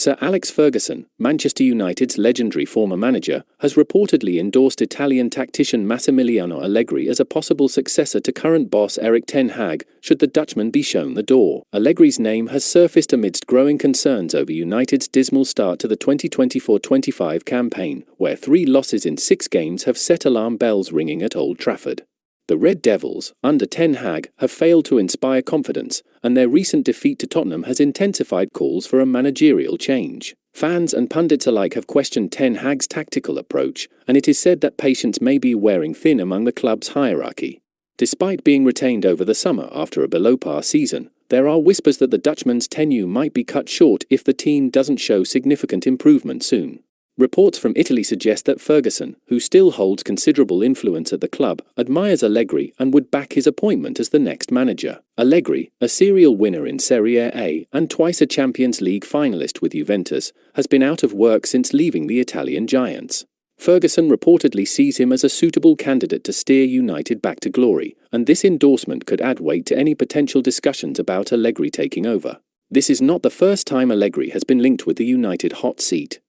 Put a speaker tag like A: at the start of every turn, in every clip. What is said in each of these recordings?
A: Sir Alex Ferguson, Manchester United's legendary former manager, has reportedly endorsed Italian tactician Massimiliano Allegri as a possible successor to current boss Erik ten Hag, should the Dutchman be shown the door. Allegri's name has surfaced amidst growing concerns over United's dismal start to the 2024-25 campaign, where 3 losses in 6 games have set alarm bells ringing at Old Trafford. The Red Devils, under ten Hag, have failed to inspire confidence, and their recent defeat to Tottenham has intensified calls for a managerial change. Fans and pundits alike have questioned ten Hag's tactical approach, and it is said that patience may be wearing thin among the club's hierarchy. Despite being retained over the summer after a below-par season, there are whispers that the Dutchman's tenure might be cut short if the team doesn't show significant improvement soon. Reports from Italy suggest that Ferguson, who still holds considerable influence at the club, admires Allegri and would back his appointment as the next manager. Allegri, a serial winner in Serie A and twice a Champions League finalist with Juventus, has been out of work since leaving the Italian giants. Ferguson reportedly sees him as a suitable candidate to steer United back to glory, and this endorsement could add weight to any potential discussions about Allegri taking over. This is not the first time Allegri has been linked with the United hot seat.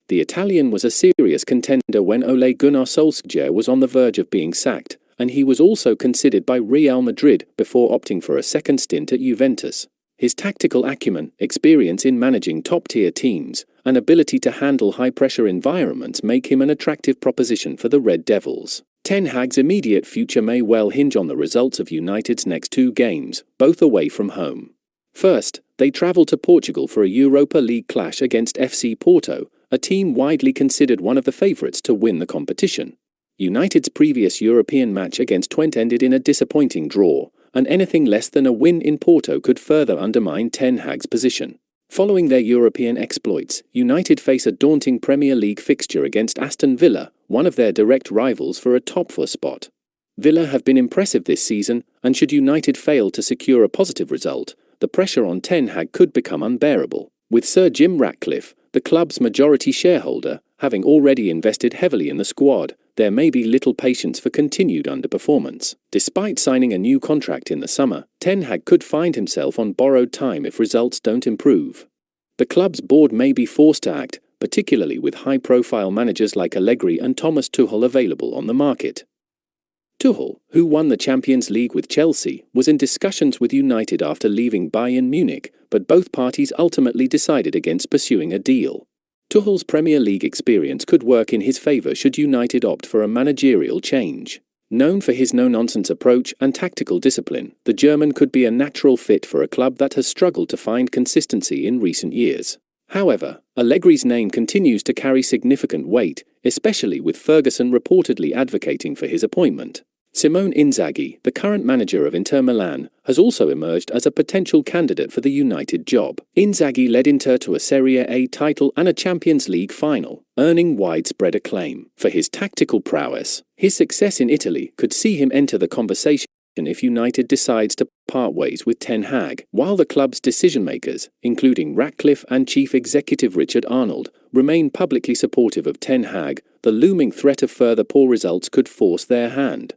A: The Italian was a serious contender when Ole Gunnar Solskjaer was on the verge of being sacked, and he was also considered by Real Madrid before opting for a second stint at Juventus. His tactical acumen, experience in managing top-tier teams, and ability to handle high-pressure environments make him an attractive proposition for the Red Devils. Ten Hag's immediate future may well hinge on the results of United's next 2 games, both away from home. First, they travel to Portugal for a Europa League clash against FC Porto, a team widely considered one of the favourites to win the competition. United's previous European match against Twente ended in a disappointing draw, and anything less than a win in Porto could further undermine ten Hag's position. Following their European exploits, United face a daunting Premier League fixture against Aston Villa, one of their direct rivals for a top 4 spot. Villa have been impressive this season, and should United fail to secure a positive result, the pressure on ten Hag could become unbearable. With Sir Jim Ratcliffe, the club's majority shareholder, having already invested heavily in the squad, there may be little patience for continued underperformance. Despite signing a new contract in the summer, ten Hag could find himself on borrowed time if results don't improve. The club's board may be forced to act, particularly with high-profile managers like Allegri and Thomas Tuchel available on the market. Tuchel, who won the Champions League with Chelsea, was in discussions with United after leaving Bayern Munich, but both parties ultimately decided against pursuing a deal. Tuchel's Premier League experience could work in his favour should United opt for a managerial change. Known for his no-nonsense approach and tactical discipline, the German could be a natural fit for a club that has struggled to find consistency in recent years. However, Allegri's name continues to carry significant weight, especially with Ferguson reportedly advocating for his appointment. Simone Inzaghi, the current manager of Inter Milan, has also emerged as a potential candidate for the United job. Inzaghi led Inter to a Serie A title and a Champions League final, earning widespread acclaim. For his tactical prowess, his success in Italy could see him enter the conversation if United decides to part ways with ten Hag. While the club's decision-makers, including Ratcliffe and Chief Executive Richard Arnold, remain publicly supportive of ten Hag, the looming threat of further poor results could force their hand.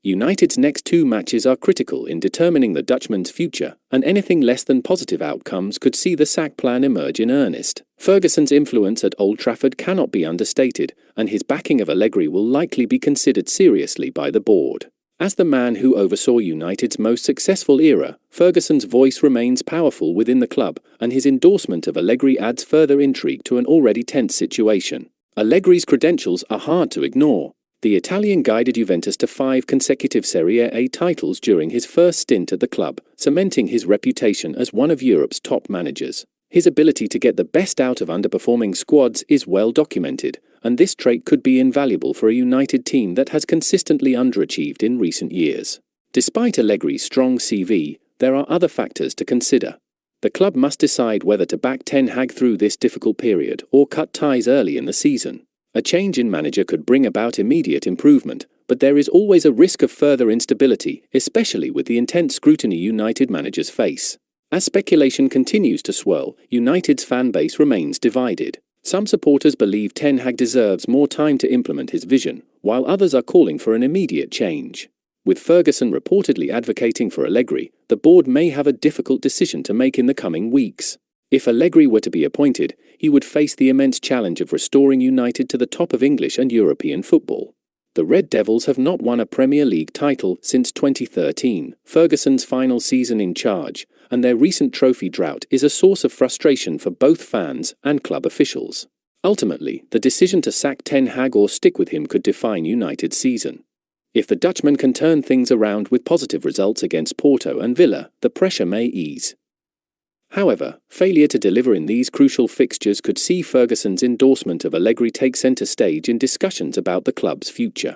A: United's next 2 matches are critical in determining the Dutchman's future, and anything less than positive outcomes could see the sack plan emerge in earnest. Ferguson's influence at Old Trafford cannot be understated, and his backing of Allegri will likely be considered seriously by the board. As the man who oversaw United's most successful era, Ferguson's voice remains powerful within the club, and his endorsement of Allegri adds further intrigue to an already tense situation. Allegri's credentials are hard to ignore. The Italian guided Juventus to 5 consecutive Serie A titles during his first stint at the club, cementing his reputation as one of Europe's top managers. His ability to get the best out of underperforming squads is well documented, and this trait could be invaluable for a United team that has consistently underachieved in recent years. Despite Allegri's strong CV, there are other factors to consider. The club must decide whether to back ten Hag through this difficult period or cut ties early in the season. A change in manager could bring about immediate improvement, but there is always a risk of further instability, especially with the intense scrutiny United managers face. As speculation continues to swirl, United's fan base remains divided. Some supporters believe ten Hag deserves more time to implement his vision, while others are calling for an immediate change. With Ferguson reportedly advocating for Allegri, the board may have a difficult decision to make in the coming weeks. If Allegri were to be appointed, he would face the immense challenge of restoring United to the top of English and European football. The Red Devils have not won a Premier League title since 2013, Ferguson's final season in charge, and their recent trophy drought is a source of frustration for both fans and club officials. Ultimately, the decision to sack Ten Hag or stick with him could define United's season. If the Dutchman can turn things around with positive results against Porto and Villa, the pressure may ease. However, failure to deliver in these crucial fixtures could see Ferguson's endorsement of Allegri take centre stage in discussions about the club's future.